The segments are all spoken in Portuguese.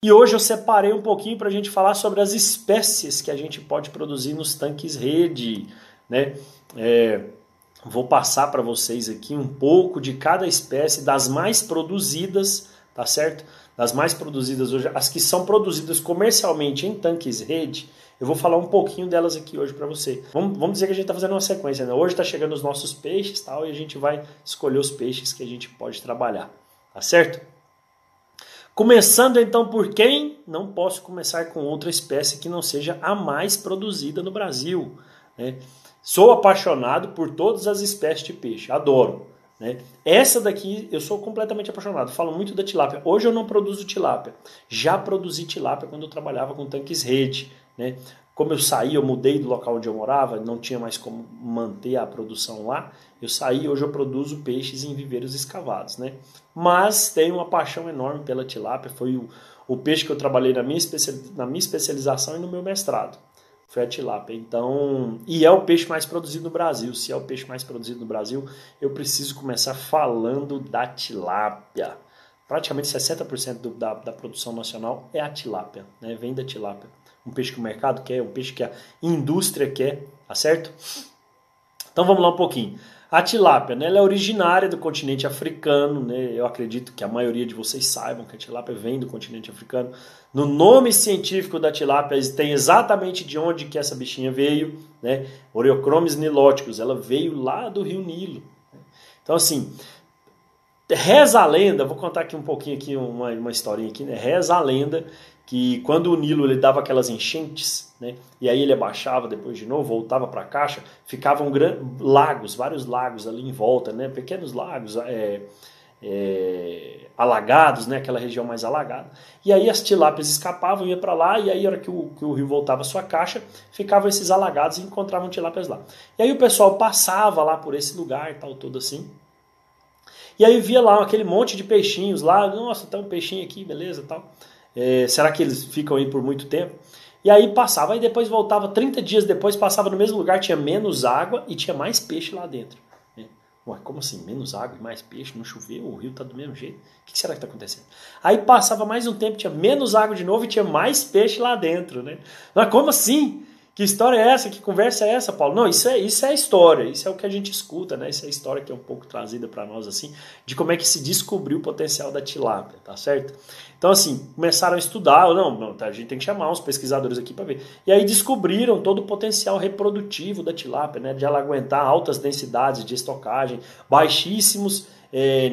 E hoje eu separei um pouquinho para a gente falar sobre as espécies que a gente pode produzir nos tanques rede, né? Vou passar para vocês aqui um pouco de cada espécie, das mais produzidas, tá certo? Das mais produzidas hoje, as que são produzidas comercialmente em tanques rede, eu vou falar um pouquinho delas aqui hoje para você. Vamos dizer que a gente está fazendo uma sequência, né? Hoje está chegando os nossos peixes tal, e a gente vai escolher os peixes que a gente pode trabalhar, tá certo? Começando então por quem? Não posso começar com outra espécie que não seja a mais produzida no Brasil, né? Sou apaixonado por todas as espécies de peixe, adoro, né? Essa daqui eu sou completamente apaixonado, falo muito da tilápia. Hoje eu não produzo tilápia, já produzi tilápia quando eu trabalhava com tanques rede, né? Como eu saí, eu mudei do local onde eu morava, não tinha mais como manter a produção lá, eu saí, hoje eu produzo peixes em viveiros escavados, né? Mas tenho uma paixão enorme pela tilápia, foi o peixe que eu trabalhei na minha especialização e no meu mestrado, foi a tilápia. Então, e é o peixe mais produzido no Brasil. Se é o peixe mais produzido no Brasil, eu preciso começar falando da tilápia. Praticamente 60% da produção nacional é a tilápia, né? Vem da tilápia. Um peixe que o mercado quer, um peixe que a indústria quer, tá certo? Então vamos lá um pouquinho. A tilápia, né, ela é originária do continente africano, né? Eu acredito que a maioria de vocês saibam que a tilápia vem do continente africano. No nome científico da tilápia tem exatamente de onde que essa bichinha veio, né? Oreochromis niloticus, ela veio lá do rio Nilo. Então assim, reza a lenda, vou contar aqui um pouquinho aqui uma historinha aqui, né? Reza a lenda que quando o Nilo ele dava aquelas enchentes, né? E aí ele abaixava depois de novo, voltava para a caixa, ficavam lagos, vários lagos ali em volta, né? Pequenos lagos, alagados, né? Aquela região mais alagada. E aí as tilápias escapavam, iam para lá, e aí a hora que o rio voltava à sua caixa, ficavam esses alagados e encontravam tilápias lá. E aí o pessoal passava lá por esse lugar e tal, todo assim. E aí via lá aquele monte de peixinhos lá, nossa, tá um peixinho aqui, beleza, tal. Será que eles ficam aí por muito tempo? E aí passava, aí depois voltava, 30 dias depois passava no mesmo lugar, tinha menos água e tinha mais peixe lá dentro. Né? Ué, como assim? Menos água e mais peixe? Não choveu? O rio tá do mesmo jeito? O que será que tá acontecendo? Aí passava mais um tempo, tinha menos água de novo e tinha mais peixe lá dentro, né? Mas como assim? Que história é essa? Que conversa é essa, Paulo? Não, isso é a história, isso é o que a gente escuta, né? Isso é a história que é um pouco trazida para nós, assim, de como é que se descobriu o potencial da tilápia, tá certo? Então, assim, começaram a estudar, não, a gente tem que chamar uns pesquisadores aqui para ver. E aí descobriram todo o potencial reprodutivo da tilápia, né? De ela aguentar altas densidades de estocagem, baixíssimos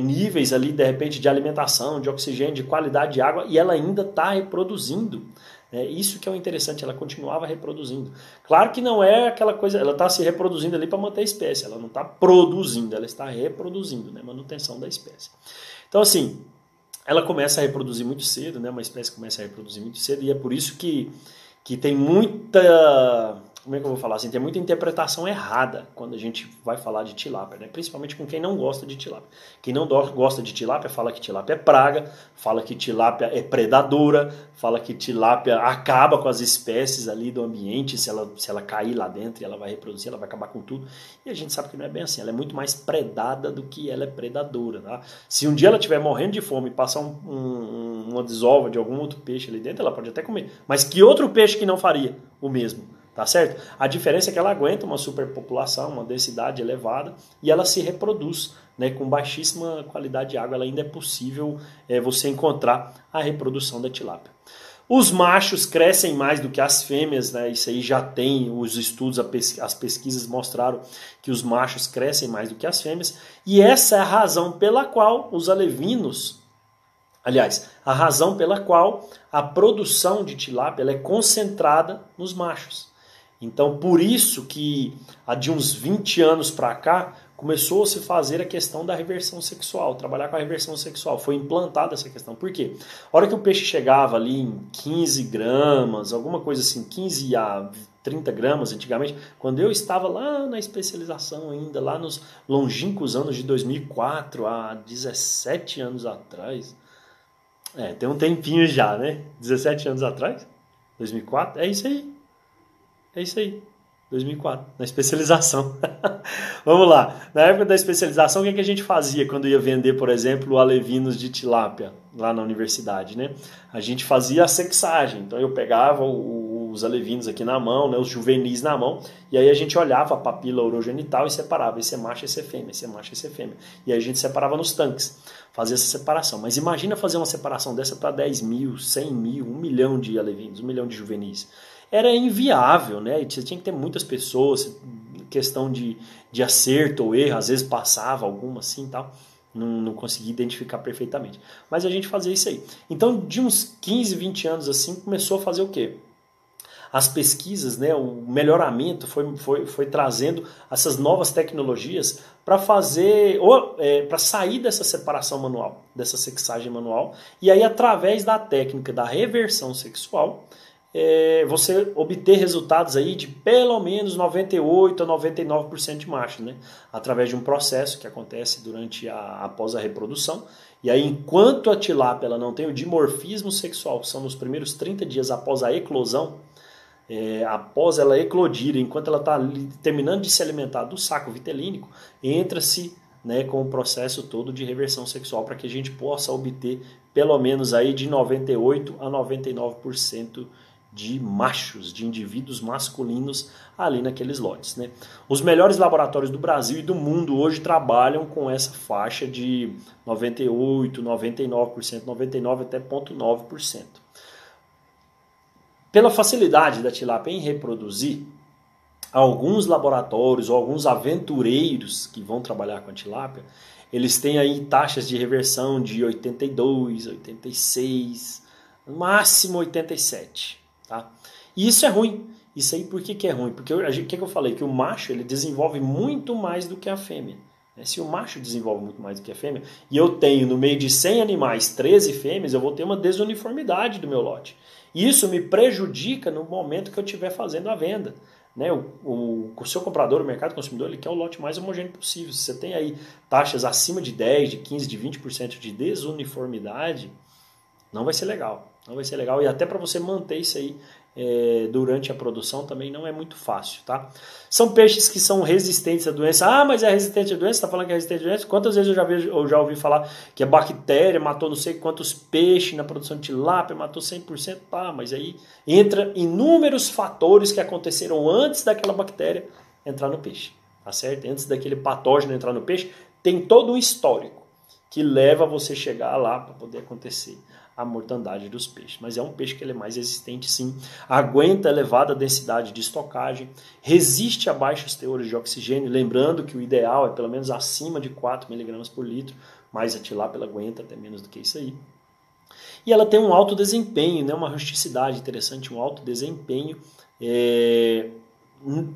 níveis ali, de repente, de alimentação, de oxigênio, de qualidade de água, e ela ainda está reproduzindo. Isso que é o interessante, ela continuava reproduzindo. Claro que não é aquela coisa, ela está se reproduzindo ali para manter a espécie, ela não está produzindo, ela está reproduzindo, né? Manutenção da espécie. Então, assim, ela começa a reproduzir muito cedo, né? Uma espécie começa a reproduzir muito cedo, e é por isso que tem muita... Como é que eu vou falar assim? Tem muita interpretação errada quando a gente vai falar de tilápia, né? Principalmente com quem não gosta de tilápia. Quem não gosta de tilápia fala que tilápia é praga, fala que tilápia é predadora, fala que tilápia acaba com as espécies ali do ambiente, se ela cair lá dentro e ela vai reproduzir, ela vai acabar com tudo. E a gente sabe que não é bem assim, ela é muito mais predada do que ela é predadora. Tá? Se um dia ela estiver morrendo de fome e passar uma desova de algum outro peixe ali dentro, ela pode até comer. Mas que outro peixe que não faria o mesmo? Tá certo? A diferença é que ela aguenta uma superpopulação, uma densidade elevada e ela se reproduz, né, com baixíssima qualidade de água. Ela ainda é possível você encontrar a reprodução da tilápia. Os machos crescem mais do que as fêmeas, né? Isso aí já tem os estudos, as pesquisas mostraram que os machos crescem mais do que as fêmeas. E essa é a razão pela qual os alevinos, aliás, a razão pela qual a produção de tilápia ela é concentrada nos machos. Então, por isso que há de uns 20 anos para cá, começou a se fazer a questão da reversão sexual, trabalhar com a reversão sexual. Foi implantada essa questão. Por quê? A hora que o peixe chegava ali em 15 gramas, alguma coisa assim, 15 a 30 gramas antigamente, quando eu estava lá na especialização ainda, lá nos longínquos anos de 2004, há 17 anos atrás, tem um tempinho já, né? 17 anos atrás, 2004, é isso aí. É isso aí. 2004, na especialização. Vamos lá. Na época da especialização, o que a gente fazia quando ia vender, por exemplo, alevinos de tilápia lá na universidade, né? A gente fazia a sexagem. Então eu pegava os alevinos aqui na mão, né, os juvenis na mão, e aí a gente olhava a papila urogenital e separava. Esse é macho, esse é fêmea, esse é macho, esse é fêmea. E aí a gente separava nos tanques, fazia essa separação. Mas imagina fazer uma separação dessa para 10 mil, 100 mil, 1 milhão de alevinos, 1 milhão de juvenis. Era inviável, né? E você tinha que ter muitas pessoas, questão de acerto ou erro, às vezes passava alguma assim e tal, não conseguia identificar perfeitamente. Mas a gente fazia isso aí. Então, de uns 15, 20 anos assim, começou a fazer o quê? As pesquisas, né, o melhoramento foi trazendo essas novas tecnologias para fazer, para sair dessa separação manual, dessa sexagem manual, e aí através da técnica da reversão sexual, você obter resultados aí de pelo menos 98 a 99% de machos, né? Através de um processo que acontece após a reprodução. E aí, enquanto a tilápia ela não tem o dimorfismo sexual, que são nos primeiros 30 dias após a eclosão, após ela eclodir, enquanto ela está terminando de se alimentar do saco vitelínico, entra-se, né, com o processo todo de reversão sexual para que a gente possa obter pelo menos aí de 98 a 99% de machos, de indivíduos masculinos ali naqueles lotes, né? Os melhores laboratórios do Brasil e do mundo hoje trabalham com essa faixa de 98, 99%, 99 até 0,9%. Pela facilidade da tilápia em reproduzir, alguns laboratórios ou alguns aventureiros que vão trabalhar com a tilápia, eles têm aí taxas de reversão de 82, 86, no máximo 87. Tá? E isso é ruim. Isso aí por que é ruim? Porque o que eu falei? Que o macho ele desenvolve muito mais do que a fêmea. Se o macho desenvolve muito mais do que a fêmea, e eu tenho no meio de 100 animais 13 fêmeas, eu vou ter uma desuniformidade do meu lote. E isso me prejudica no momento que eu estiver fazendo a venda. Né? O seu comprador, o mercado consumidor, ele quer o lote mais homogêneo possível. Se você tem aí taxas acima de 10, de 15, de 20% de desuniformidade, não vai ser legal. Não vai ser legal. E até para você manter isso aí durante a produção também não é muito fácil. Tá? São peixes que são resistentes à doença. Ah, mas é resistente à doença? Você está falando que é resistente à doença? Quantas vezes eu já ouvi falar que a bactéria matou não sei quantos peixes na produção de tilápia, matou 100%? Pá, mas aí entra inúmeros fatores que aconteceram antes daquela bactéria entrar no peixe. Tá certo? Antes daquele patógeno entrar no peixe, tem todo um histórico que leva você chegar lá para poder acontecer a mortandade dos peixes. Mas é um peixe que ele é mais resistente, sim. Aguenta elevada densidade de estocagem, resiste a baixos teores de oxigênio, lembrando que o ideal é pelo menos acima de 4 mg por litro, mas a tilápia ela aguenta até menos do que isso aí. E ela tem um alto desempenho, né? Uma rusticidade interessante, um alto desempenho.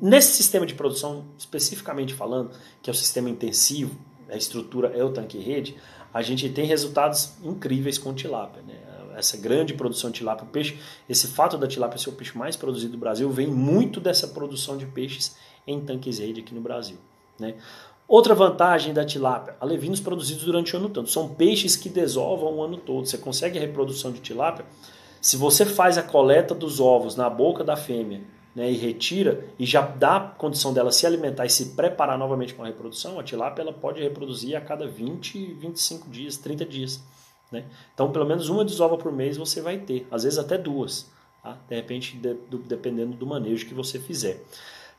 Nesse sistema de produção, especificamente falando, que é o sistema intensivo, a estrutura é o tanque-rede, a gente tem resultados incríveis com tilápia. Né? Essa grande produção de tilápia, esse fato da tilápia ser o peixe mais produzido do Brasil, vem muito dessa produção de peixes em tanques-rede aqui no Brasil. Né? Outra vantagem da tilápia, alevinos produzidos durante o ano todo. São peixes que desovam o ano todo. Você consegue a reprodução de tilápia. Se você faz a coleta dos ovos na boca da fêmea, né, e retira, e já dá a condição dela se alimentar e se preparar novamente para a reprodução, a tilápia ela pode reproduzir a cada 20, 25 dias, 30 dias. Né? Então, pelo menos uma desova por mês você vai ter, às vezes até duas, tá? De repente, dependendo do manejo que você fizer.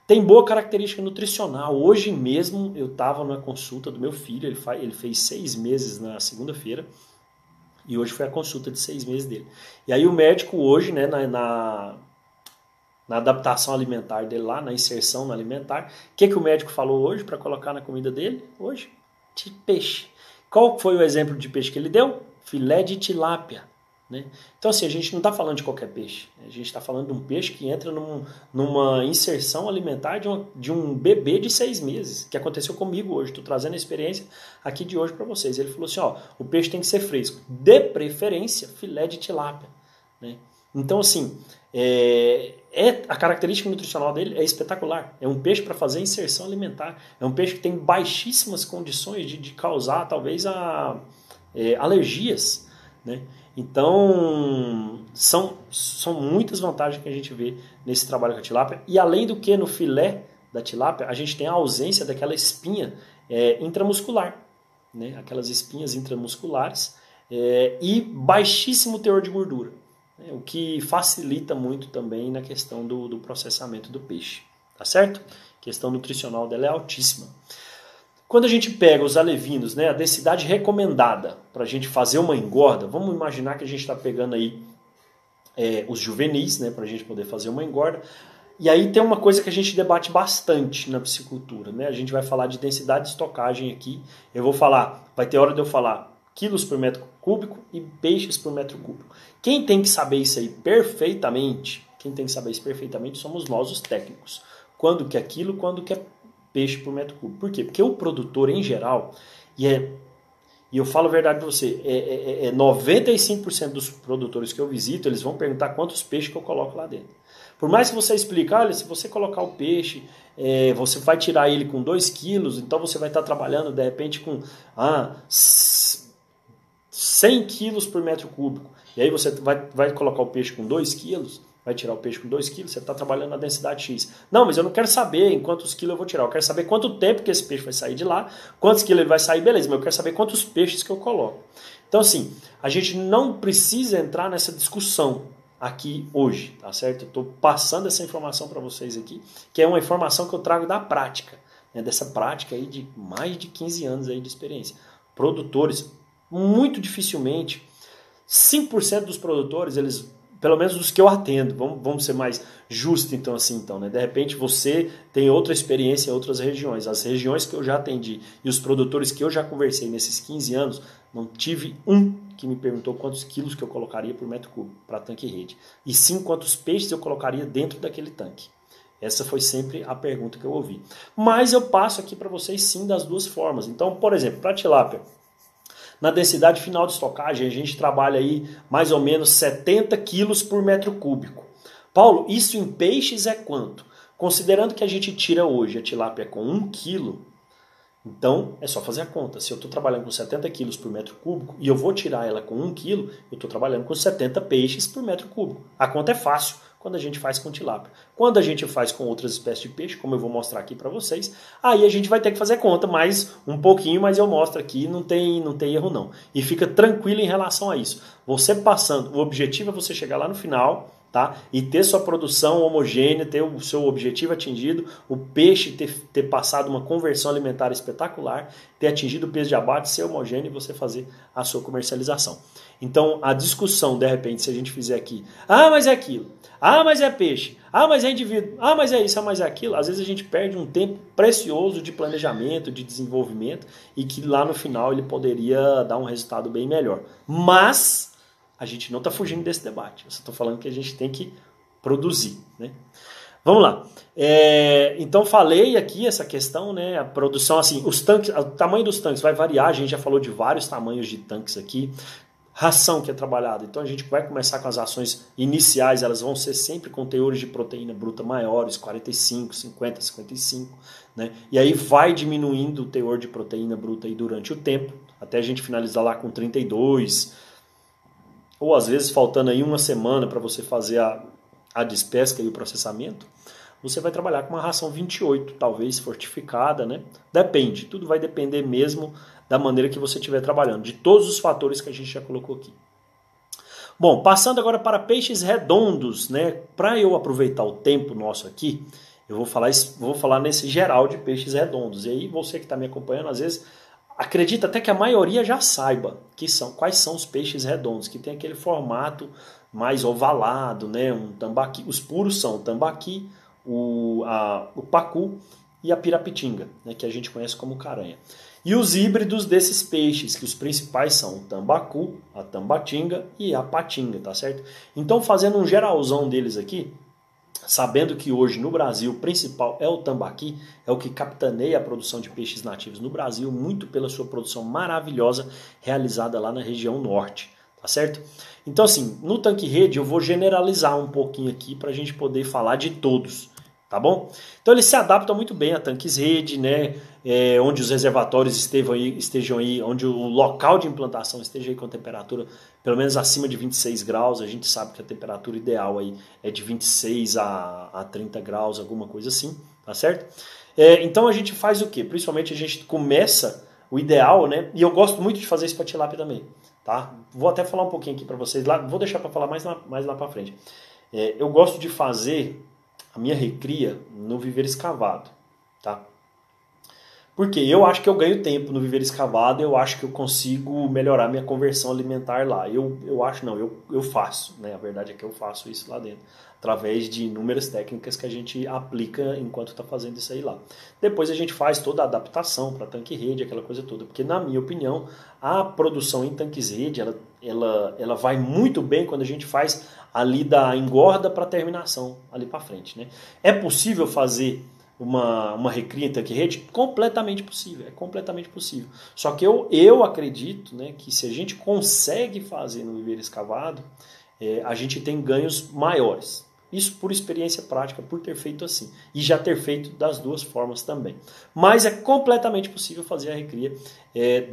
Tem boa característica nutricional. Hoje mesmo eu estava na consulta do meu filho, ele fez 6 meses na segunda-feira, e hoje foi a consulta de 6 meses dele. E aí o médico hoje, né, na adaptação alimentar dele lá, na inserção no alimentar. O que o médico falou hoje para colocar na comida dele? Hoje, de peixe. Qual foi o exemplo de peixe que ele deu? Filé de tilápia. Né? Então, assim, a gente não está falando de qualquer peixe. A gente está falando de um peixe que entra numa inserção alimentar de um bebê de 6 meses, que aconteceu comigo hoje. Estou trazendo a experiência aqui de hoje para vocês. Ele falou assim, ó, o peixe tem que ser fresco. De preferência, filé de tilápia. Né? Então, assim, a característica nutricional dele é espetacular. É um peixe para fazer inserção alimentar. É um peixe que tem baixíssimas condições de causar, talvez, alergias. Né? Então, são muitas vantagens que a gente vê nesse trabalho com a tilápia. E além do que, no filé da tilápia, a gente tem a ausência daquela espinha intramuscular, né? Aquelas espinhas intramusculares e baixíssimo teor de gordura, né? O que facilita muito também na questão do processamento do peixe, tá certo? A questão nutricional dela é altíssima. Quando a gente pega os alevinos, né, a densidade recomendada para a gente fazer uma engorda, vamos imaginar que a gente está pegando aí os juvenis, né, para a gente poder fazer uma engorda. E aí tem uma coisa que a gente debate bastante na piscicultura, né? A gente vai falar de densidade de estocagem aqui. Eu vou falar, vai ter hora de eu falar quilos por metro cúbico e peixes por metro cúbico. Quem tem que saber isso aí perfeitamente, somos nós, os técnicos. Quando que é quilo, quando que é peixe por metro cúbico. Por quê? Porque o produtor, em geral, e eu falo a verdade para você, 95% dos produtores que eu visito, eles vão perguntar quantos peixes que eu coloco lá dentro. Por mais que você explique, olha, se você colocar o peixe, você vai tirar ele com 2 quilos, então você vai estar trabalhando, de repente, com 100 quilos por metro cúbico. E aí você vai colocar o peixe com 2 quilos, vai tirar o peixe com 2 quilos, você está trabalhando na densidade X. Não, mas eu não quero saber em quantos quilos eu vou tirar, eu quero saber quanto tempo que esse peixe vai sair de lá, quantos quilos ele vai sair, beleza, mas eu quero saber quantos peixes que eu coloco. Então, assim, a gente não precisa entrar nessa discussão aqui hoje, tá certo? Eu estou passando essa informação para vocês aqui, que é uma informação que eu trago da prática, né? Dessa prática aí de mais de 15 anos aí de experiência. Produtores, muito dificilmente, 5% dos produtores, eles, pelo menos dos que eu atendo, vamos ser mais justos então assim, então, né? De repente você tem outra experiência em outras regiões. As regiões que eu já atendi e os produtores que eu já conversei nesses 15 anos, não tive um que me perguntou quantos quilos que eu colocaria por metro cúbico para tanque rede. E sim quantos peixes eu colocaria dentro daquele tanque. Essa foi sempre a pergunta que eu ouvi. Mas eu passo aqui para vocês sim das duas formas. Então, por exemplo, para tilápia, na densidade final de estocagem, a gente trabalha aí mais ou menos 70 quilos por metro cúbico. Paulo, isso em peixes é quanto? Considerando que a gente tira hoje a tilápia com 1 quilo, então é só fazer a conta. Se eu estou trabalhando com 70 quilos por metro cúbico e eu vou tirar ela com 1 quilo, eu estou trabalhando com 70 peixes por metro cúbico. A conta é fácil quando a gente faz com tilápia. Quando a gente faz com outras espécies de peixe, como eu vou mostrar aqui para vocês, aí a gente vai ter que fazer conta mais um pouquinho, mas eu mostro aqui, não tem erro não. E fica tranquilo em relação a isso. Você passando, o objetivo é você chegar lá no final, tá? E ter sua produção homogênea, ter o seu objetivo atingido, o peixe ter passado uma conversão alimentar espetacular, ter atingido o peso de abate, ser homogêneo e você fazer a sua comercialização. Então, a discussão, de repente, se a gente fizer aqui, mas é aquilo, mas é peixe, mas é indivíduo, mas é isso, mas é aquilo, às vezes a gente perde um tempo precioso de planejamento, de desenvolvimento, e que lá no final ele poderia dar um resultado bem melhor. Mas a gente não está fugindo desse debate. Eu só estou falando que a gente tem que produzir, né? Vamos lá. Então falei aqui essa questão, né? A produção, assim, os tanques, o tamanho dos tanques vai variar. A gente já falou de vários tamanhos de tanques aqui. Ração que é trabalhada. Então a gente vai começar com as rações iniciais. Elas vão ser sempre com teores de proteína bruta maiores, 45, 50, 55, né? E aí vai diminuindo o teor de proteína bruta aí durante o tempo, até a gente finalizar lá com 32, ou às vezes faltando aí uma semana para você fazer a despesca e o processamento, você vai trabalhar com uma ração 28, talvez fortificada, né? Depende, tudo vai depender mesmo da maneira que você estiver trabalhando, de todos os fatores que a gente já colocou aqui. Bom, passando agora para peixes redondos, né? Para eu aproveitar o tempo nosso aqui, eu vou falar nesse geral de peixes redondos. E aí você que está me acompanhando, às vezes acredita até que a maioria já saiba quais são os peixes redondos, que tem aquele formato mais ovalado, né? Um tambaqui. Os puros são o tambaqui, o pacu e a pirapitinga, né? Que a gente conhece como caranha. E os híbridos desses peixes, que os principais são o tambacu, a tambatinga e a patinga, tá certo? Então, fazendo um geralzão deles aqui, sabendo que hoje no Brasil o principal é o tambaqui, é o que capitaneia a produção de peixes nativos no Brasil, muito pela sua produção maravilhosa realizada lá na região norte, tá certo? Então assim, no tanque rede eu vou generalizar um pouquinho aqui para a gente poder falar de todos, tá bom? Então eles se adaptam muito bem a tanques rede, né? onde os reservatórios estejam aí, onde o local de implantação esteja aí com temperatura pelo menos acima de 26 graus. A gente sabe que a temperatura ideal aí é de 26 a 30 graus, alguma coisa assim, tá certo? Então a gente faz o quê? Principalmente a gente começa o ideal, né? E eu gosto muito de fazer isso para tilápia também, tá? Vou até falar um pouquinho aqui para vocês, vou deixar para falar mais lá para frente. Eu gosto de fazer a minha recria no viveiro escavado, tá? Porque eu acho que eu ganho tempo no viveiro escavado, eu acho que eu consigo melhorar minha conversão alimentar lá. Eu acho não, eu faço, né? A verdade é que eu faço isso lá dentro, através de inúmeras técnicas que a gente aplica enquanto está fazendo isso aí lá. Depois a gente faz toda a adaptação para tanque-rede, aquela coisa toda, porque na minha opinião, a produção em tanques-rede, ela vai muito bem quando a gente faz ali da engorda para terminação, ali para frente, né? É possível fazer uma recria em tanque-rede? Completamente possível, é completamente possível. Só que eu acredito, né, que se a gente consegue fazer no viveiro escavado, a gente tem ganhos maiores. Isso por experiência prática, por ter feito assim. E já ter feito das duas formas também. Mas é completamente possível fazer a recria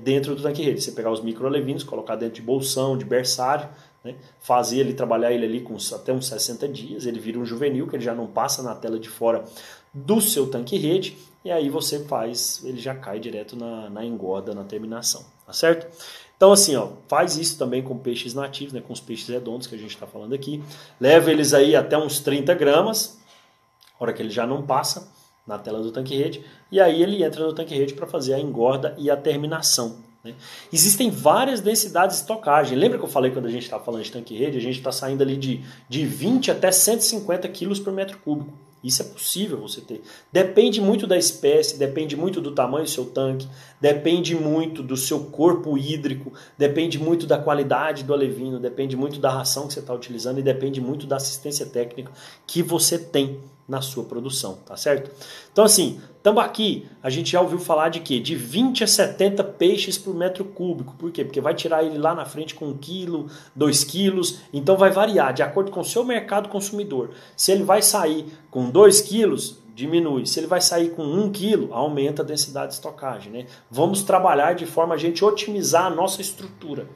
dentro do tanque-rede. Você pegar os micro-alevinos, colocar dentro de bolsão, de berçário, né, fazer ele, trabalhar ele ali com até uns 60 dias, ele vira um juvenil, que ele já não passa na tela de fora do seu tanque-rede, e aí você faz, ele já cai direto na engorda, na terminação, tá certo? Então assim, ó, faz isso também com peixes nativos, né, com os peixes redondos que a gente está falando aqui, leva eles aí até uns 30 gramas, hora que ele já não passa na tela do tanque-rede, e aí ele entra no tanque-rede para fazer a engorda e a terminação. Né? Existem várias densidades de estocagem. Lembra que eu falei quando a gente estava falando de tanque-rede, a gente está saindo ali de 20 até 150 quilos por metro cúbico. Isso é possível você ter. Depende muito da espécie, depende muito do tamanho do seu tanque, depende muito do seu corpo hídrico, depende muito da qualidade do alevino, depende muito da ração que você está utilizando e depende muito da assistência técnica que você tem na sua produção, tá certo? Então assim, tambaqui, a gente já ouviu falar de quê? De 20 a 70 peixes por metro cúbico. Por quê? Porque vai tirar ele lá na frente com 1 quilo, 2 quilos, então vai variar de acordo com o seu mercado consumidor. Se ele vai sair com 2 quilos, diminui. Se ele vai sair com 1 quilo, aumenta a densidade de estocagem, né? Vamos trabalhar de forma a gente otimizar a nossa estrutura.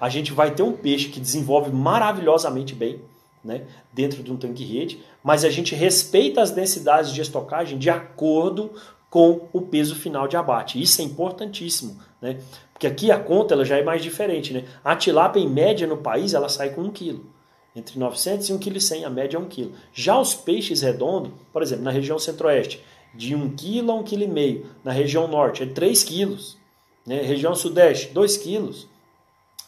A gente vai ter um peixe que desenvolve maravilhosamente bem, né, dentro de um tanque-rede, mas a gente respeita as densidades de estocagem de acordo com o peso final de abate. Isso é importantíssimo, né? Porque aqui a conta ela já é mais diferente, né? A tilápia, em média, no país, ela sai com 1 quilo. Entre 900 e 1,1 kg, a média é 1 quilo. Já os peixes redondos, por exemplo, na região centro-oeste, de 1 quilo a 1,5 kg. Na região norte, é 3 quilos. Né? Região sudeste, 2 quilos.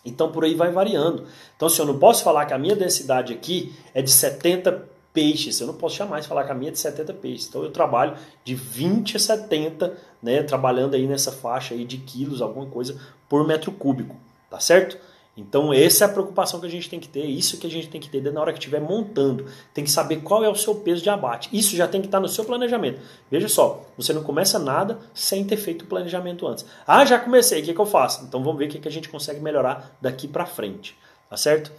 Então por aí vai variando. Então se eu não posso falar que a minha densidade aqui é de 70 peixes, eu não posso jamais falar que a minha é de 70 peixes. Então eu trabalho de 20 a 70, né, trabalhando aí nessa faixa aí de quilos, alguma coisa, por metro cúbico, tá certo? Então essa é a preocupação que a gente tem que ter, isso que a gente tem que ter na hora que estiver montando. Tem que saber qual é o seu peso de abate. Isso já tem que estar no seu planejamento. Veja só, você não começa nada sem ter feito o planejamento antes. Ah, já comecei, o que eu faço? Então vamos ver o que a gente consegue melhorar daqui para frente, tá certo?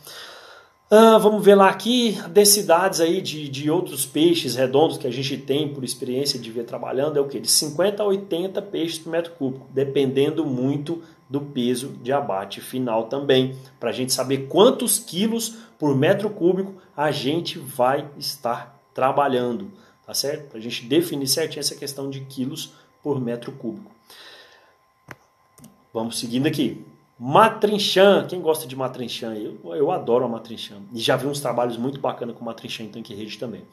Vamos ver lá aqui, densidades aí de outros peixes redondos que a gente tem por experiência de ver trabalhando, é o quê? De 50 a 80 peixes por metro cúbico, dependendo muito do peso de abate final também, para a gente saber quantos quilos por metro cúbico a gente vai estar trabalhando, tá certo? Para a gente definir certinho essa questão de quilos por metro cúbico. Vamos seguindo aqui. Matrinchã, quem gosta de matrinchã? Eu adoro a matrinchã. E já vi uns trabalhos muito bacanas com matrinchã em tanque-rede também.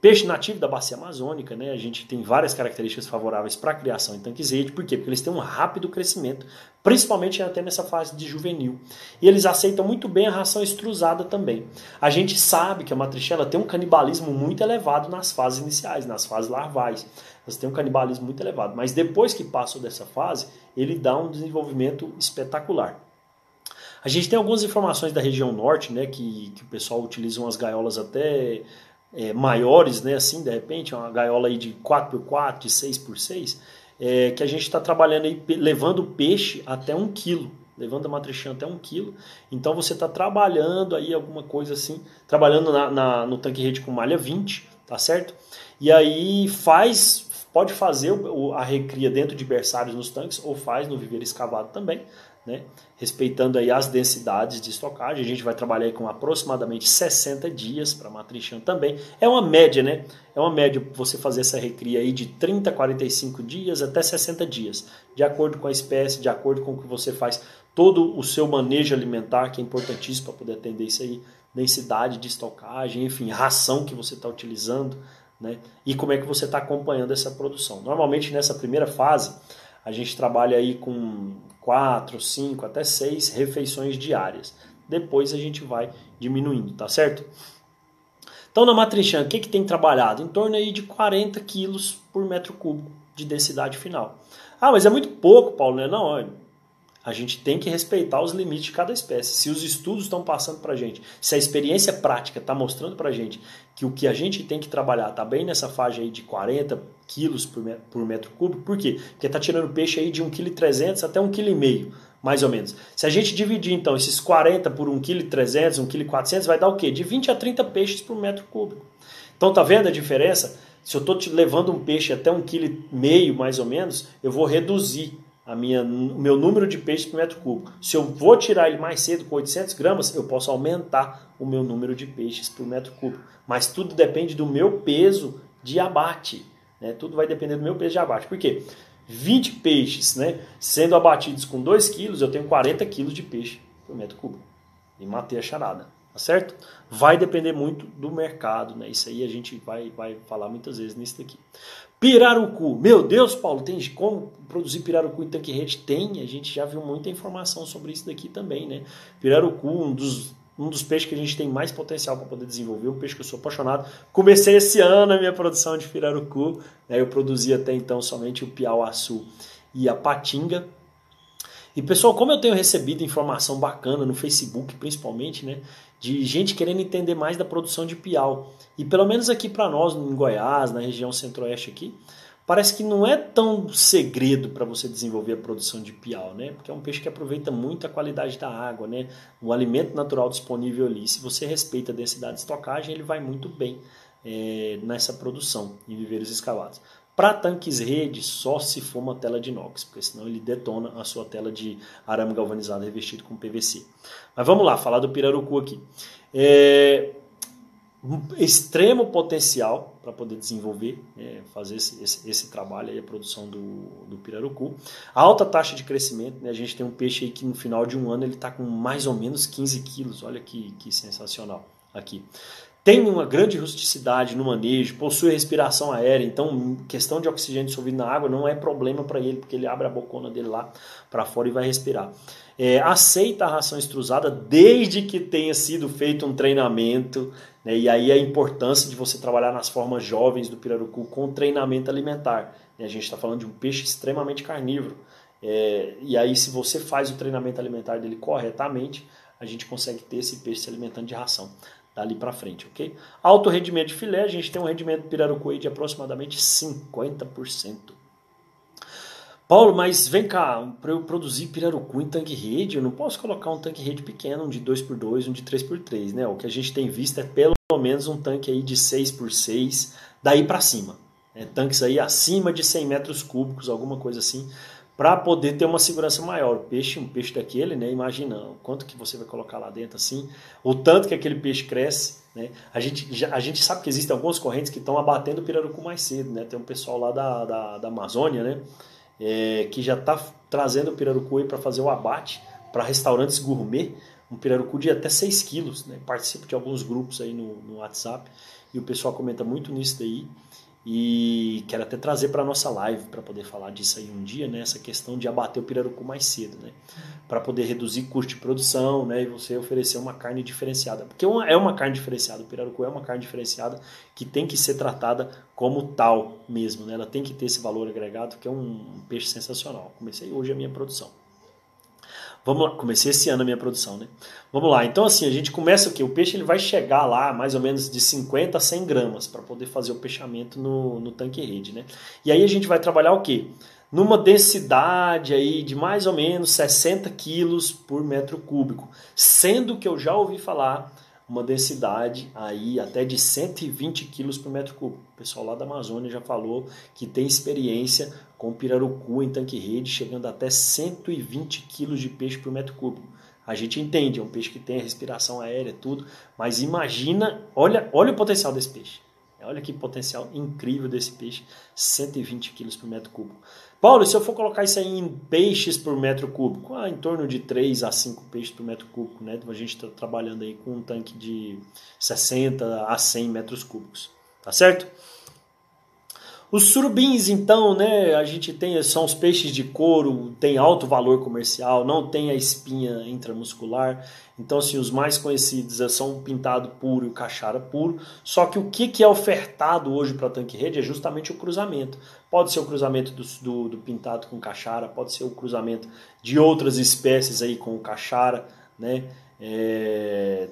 Peixe nativo da bacia amazônica, né? A gente tem várias características favoráveis para a criação em tanques-rede. Por quê? Porque eles têm um rápido crescimento, principalmente até nessa fase de juvenil. E eles aceitam muito bem a ração extrusada também. A gente sabe que a matrinchã ela tem um canibalismo muito elevado nas fases iniciais, nas fases larvais. Elas têm um canibalismo muito elevado. Mas depois que passam dessa fase, ele dá um desenvolvimento espetacular. A gente tem algumas informações da região norte, né? Que o pessoal utiliza umas gaiolas até maiores, né, assim, de repente, uma gaiola aí de 4x4, de 6x6, que a gente está trabalhando aí, levando o peixe até 1 quilo, levando a matrinchã até 1 quilo, então você está trabalhando aí alguma coisa assim, trabalhando no tanque-rede com malha 20, tá certo? E aí pode fazer a recria dentro de berçários nos tanques, ou faz no viveiro escavado também, né? Respeitando aí as densidades de estocagem. A gente vai trabalhar aí com aproximadamente 60 dias para matrinchã também. É uma média, né? É uma média você fazer essa recria aí de 30 a 45 dias até 60 dias, de acordo com a espécie, de acordo com o que você faz, todo o seu manejo alimentar, que é importantíssimo para poder atender isso aí, densidade de estocagem, enfim, ração que você está utilizando, né? E como é que você está acompanhando essa produção. Normalmente nessa primeira fase, a gente trabalha aí com 4, 5, até 6 refeições diárias. Depois a gente vai diminuindo, tá certo? Então na matrinchã, o que tem trabalhado? Em torno aí de 40 quilos por metro cúbico de densidade final. Ah, mas é muito pouco, Paulo, né? Não, olha, a gente tem que respeitar os limites de cada espécie. Se os estudos estão passando para a gente, se a experiência prática está mostrando para a gente que o que a gente tem que trabalhar está bem nessa faixa aí de 40 quilos por metro cúbico, por quê? Porque está tirando peixe aí de 1,3 kg até 1,5 kg, mais ou menos. Se a gente dividir então esses 40 por 1,3 kg, 1,4 kg, vai dar o quê? De 20 a 30 peixes por metro cúbico. Então tá vendo a diferença? Se eu estou levando um peixe até 1,5 kg mais ou menos, eu vou reduzir o meu número de peixes por metro cúbico. Se eu vou tirar ele mais cedo com 800 gramas, eu posso aumentar o meu número de peixes por metro cúbico. Mas tudo depende do meu peso de abate, né? Tudo vai depender do meu peso de abate. Por quê? 20 peixes, né, sendo abatidos com 2 quilos, eu tenho 40 quilos de peixe por metro cúbico. E matei a charada, tá certo? Vai depender muito do mercado, né? Isso aí a gente vai falar muitas vezes nisso daqui. Pirarucu. Meu Deus, Paulo, tem como produzir pirarucu em tanque-rede? Tem, a gente já viu muita informação sobre isso daqui também, né? Pirarucu, um dos peixes que a gente tem mais potencial para poder desenvolver, um peixe que eu sou apaixonado. Comecei esse ano a minha produção de pirarucu, né? Eu produzia até então somente o piau-açu e a patinga. E pessoal, como eu tenho recebido informação bacana no Facebook, principalmente, né, de gente querendo entender mais da produção de piau. E pelo menos aqui para nós, em Goiás, na região centro-oeste aqui, parece que não é tão segredo para você desenvolver a produção de piau, né? Porque é um peixe que aproveita muito a qualidade da água, né? O alimento natural disponível ali. Se você respeita a densidade de estocagem, ele vai muito bem nessa produção em viveiros escavados. Para tanques rede, só se for uma tela de inox, porque senão ele detona a sua tela de arame galvanizado revestido com PVC. Mas vamos lá, falar do pirarucu aqui. Extremo potencial para poder desenvolver, fazer esse trabalho aí, a produção do pirarucu. Alta taxa de crescimento, né? A gente tem um peixe aí que no final de um ano ele está com mais ou menos 15 quilos, olha que sensacional aqui. Tem uma grande rusticidade no manejo, possui respiração aérea, então questão de oxigênio dissolvido na água não é problema para ele, porque ele abre a bocona dele lá para fora e vai respirar. Aceita a ração extrusada desde que tenha sido feito um treinamento, né? E aí a importância de você trabalhar nas formas jovens do pirarucu com treinamento alimentar. A gente está falando de um peixe extremamente carnívoro. E aí se você faz o treinamento alimentar dele corretamente, a gente consegue ter esse peixe se alimentando de ração dali para frente, ok? Alto rendimento de filé, a gente tem um rendimento de pirarucu aí de aproximadamente 50%. Paulo, mas vem cá, para eu produzir pirarucu em tanque rede, eu não posso colocar um tanque rede pequeno, um de 2x2, um de 3x3, né? O que a gente tem visto é pelo menos um tanque aí de 6x6, daí para cima. Tanques aí acima de 100 metros cúbicos, alguma coisa assim, para poder ter uma segurança maior. Um peixe daquele, né? Imagina o quanto que você vai colocar lá dentro assim, o tanto que aquele peixe cresce, né? A gente sabe que existem algumas correntes que estão abatendo o pirarucu mais cedo, né? Tem um pessoal lá da Amazônia, né? Que já está trazendo o pirarucu aí para fazer o abate para restaurantes gourmet, um pirarucu de até 6 quilos, né? Participo de alguns grupos aí no WhatsApp e o pessoal comenta muito nisso daí. E quero até trazer para a nossa live para poder falar disso aí um dia, né? Essa questão de abater o pirarucu mais cedo, né? Para poder reduzir custo de produção, né? E você oferecer uma carne diferenciada. Porque é uma carne diferenciada, o pirarucu é uma carne diferenciada que tem que ser tratada como tal mesmo, né? Ela tem que ter esse valor agregado, que é um peixe sensacional. Comecei hoje a minha produção. Vamos lá, comecei esse ano a minha produção, né? Vamos lá, então assim, a gente começa o quê? O peixe ele vai chegar lá mais ou menos de 50 a 100 gramas para poder fazer o peixamento no tanque rede, né? E aí a gente vai trabalhar o quê? Numa densidade aí de mais ou menos 60 quilos por metro cúbico, sendo que eu já ouvi falar uma densidade aí até de 120 quilos por metro cúbico. O pessoal lá da Amazônia já falou que tem experiência com pirarucu em tanque-rede, chegando até 120 quilos de peixe por metro cúbico. A gente entende, é um peixe que tem a respiração aérea, tudo, mas imagina, olha o potencial desse peixe. Olha que potencial incrível desse peixe, 120 quilos por metro cúbico. Paulo, e se eu for colocar isso aí em peixes por metro cúbico? Em torno de 3 a 5 peixes por metro cúbico, né? A gente está trabalhando aí com um tanque de 60 a 100 metros cúbicos, tá certo? Os surubins, então, né, a gente tem, são os peixes de couro, tem alto valor comercial, não tem a espinha intramuscular. Então, assim, os mais conhecidos são o pintado puro e o caixara puro. Só que o que é ofertado hoje para tanque-rede é justamente o cruzamento. Pode ser o cruzamento do pintado com caixara, pode ser o cruzamento de outras espécies aí com o caixara, né?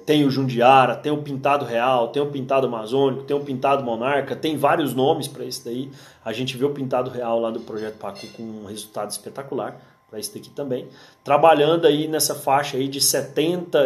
Tem o jundiara, tem o pintado real, tem o pintado amazônico, tem o pintado monarca, tem vários nomes para isso daí. A gente vê o pintado real lá do Projeto Pacu com um resultado espetacular para isso daqui também. Trabalhando aí nessa faixa aí de 50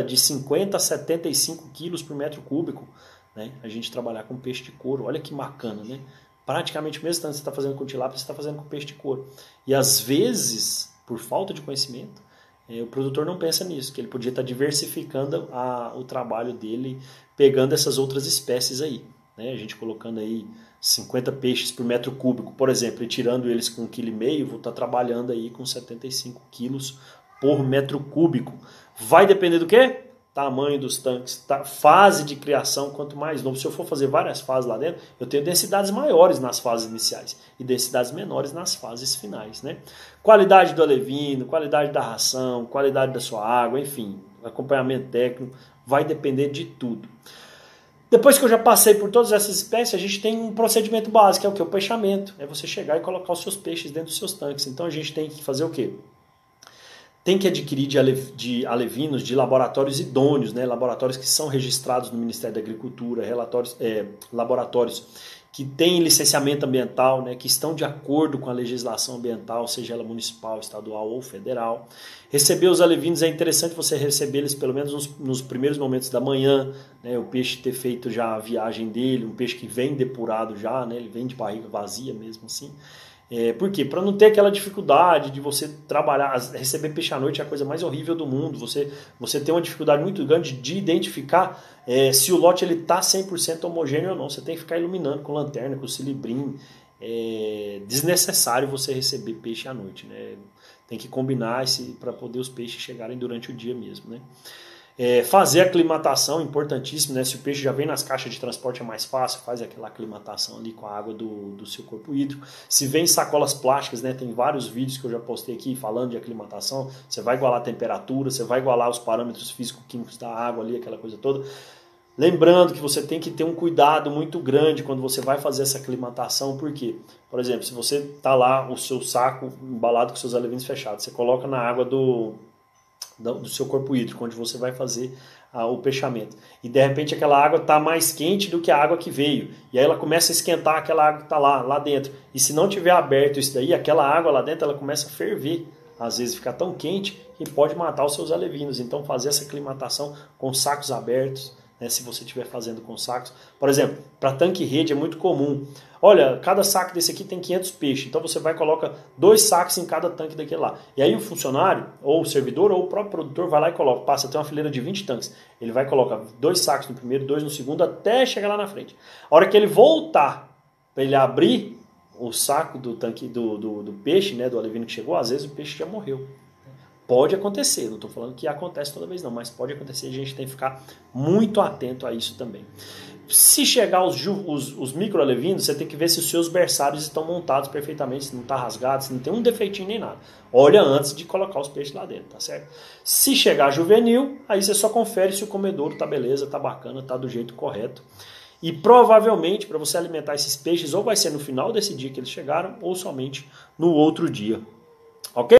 a 75 quilos por metro cúbico, né? A gente trabalhar com peixe de couro, olha que bacana, né? Praticamente o mesmo tanto que você está fazendo com tilápia, você está fazendo com peixe de couro. E às vezes, por falta de conhecimento, o produtor não pensa nisso, que ele podia estar diversificando o trabalho dele, pegando essas outras espécies aí, né? A gente colocando aí 50 peixes por metro cúbico, por exemplo, e tirando eles com 1,5 kg, vou estar trabalhando aí com 75 quilos por metro cúbico. Vai depender do quê? Tamanho dos tanques, fase de criação, quanto mais novo. Se eu for fazer várias fases lá dentro, eu tenho densidades maiores nas fases iniciais e densidades menores nas fases finais, né? Qualidade do alevino, qualidade da ração, qualidade da sua água, enfim, acompanhamento técnico, vai depender de tudo. Depois que eu já passei por todas essas espécies, a gente tem um procedimento básico, é o que? O peixamento. É você chegar e colocar os seus peixes dentro dos seus tanques. Então a gente tem que fazer o quê? Tem que adquirir de alevinos de laboratórios idôneos, né? Laboratórios que são registrados no Ministério da Agricultura, laboratórios que têm licenciamento ambiental, né? Que estão de acordo com a legislação ambiental, seja ela municipal, estadual ou federal. Receber os alevinos é interessante você receber eles pelo menos nos primeiros momentos da manhã, né? O peixe ter feito já a viagem dele, um peixe que vem depurado já, né? Ele vem de barriga vazia mesmo assim. Por quê? Para não ter aquela dificuldade de você trabalhar, receber peixe à noite é a coisa mais horrível do mundo. Você tem uma dificuldade muito grande de identificar se o lote está 100% homogêneo ou não. Você tem que ficar iluminando com lanterna, com cilindrim. É desnecessário você receber peixe à noite, né? Tem que combinar para poder os peixes chegarem durante o dia mesmo, né? Fazer a aclimatação, importantíssimo, né? Se o peixe já vem nas caixas de transporte é mais fácil, faz aquela aclimatação ali com a água do seu corpo hídrico. Se vem sacolas plásticas, né? Tem vários vídeos que eu já postei aqui falando de aclimatação. Você vai igualar a temperatura, você vai igualar os parâmetros físico-químicos da água ali, aquela coisa toda. Lembrando que você tem que ter um cuidado muito grande quando você vai fazer essa aclimatação, porque, por exemplo, se você está lá, o seu saco embalado com seus alevinos fechados, você coloca na água do seu corpo hídrico, onde você vai fazer o peixamento. E de repente aquela água está mais quente do que a água que veio. E aí ela começa a esquentar aquela água que está lá dentro. E se não tiver aberto isso daí, aquela água lá dentro ela começa a ferver. Às vezes fica tão quente que pode matar os seus alevinos. Então fazer essa aclimatação com sacos abertos, né, se você estiver fazendo com sacos. Por exemplo, para tanque-rede é muito comum. Olha, cada saco desse aqui tem 500 peixes, então você vai e coloca 2 sacos em cada tanque daquele lá. E aí o funcionário, ou o servidor, ou o próprio produtor vai lá e coloca, passa até uma fileira de 20 tanques. Ele vai e coloca 2 sacos no primeiro, 2 no segundo, até chegar lá na frente. A hora que ele voltar, para ele abrir o saco do tanque do peixe, né, do alevino que chegou, às vezes o peixe já morreu. Pode acontecer, não estou falando que acontece toda vez não, mas pode acontecer e a gente tem que ficar muito atento a isso também. Se chegar os micro-alevinos, você tem que ver se os seus berçários estão montados perfeitamente, se não está rasgado, se não tem um defeitinho nem nada. Olha antes de colocar os peixes lá dentro, tá certo? Se chegar juvenil, aí você só confere se o comedouro tá beleza, tá bacana, tá do jeito correto. E provavelmente, para você alimentar esses peixes, ou vai ser no final desse dia que eles chegaram, ou somente no outro dia. Ok?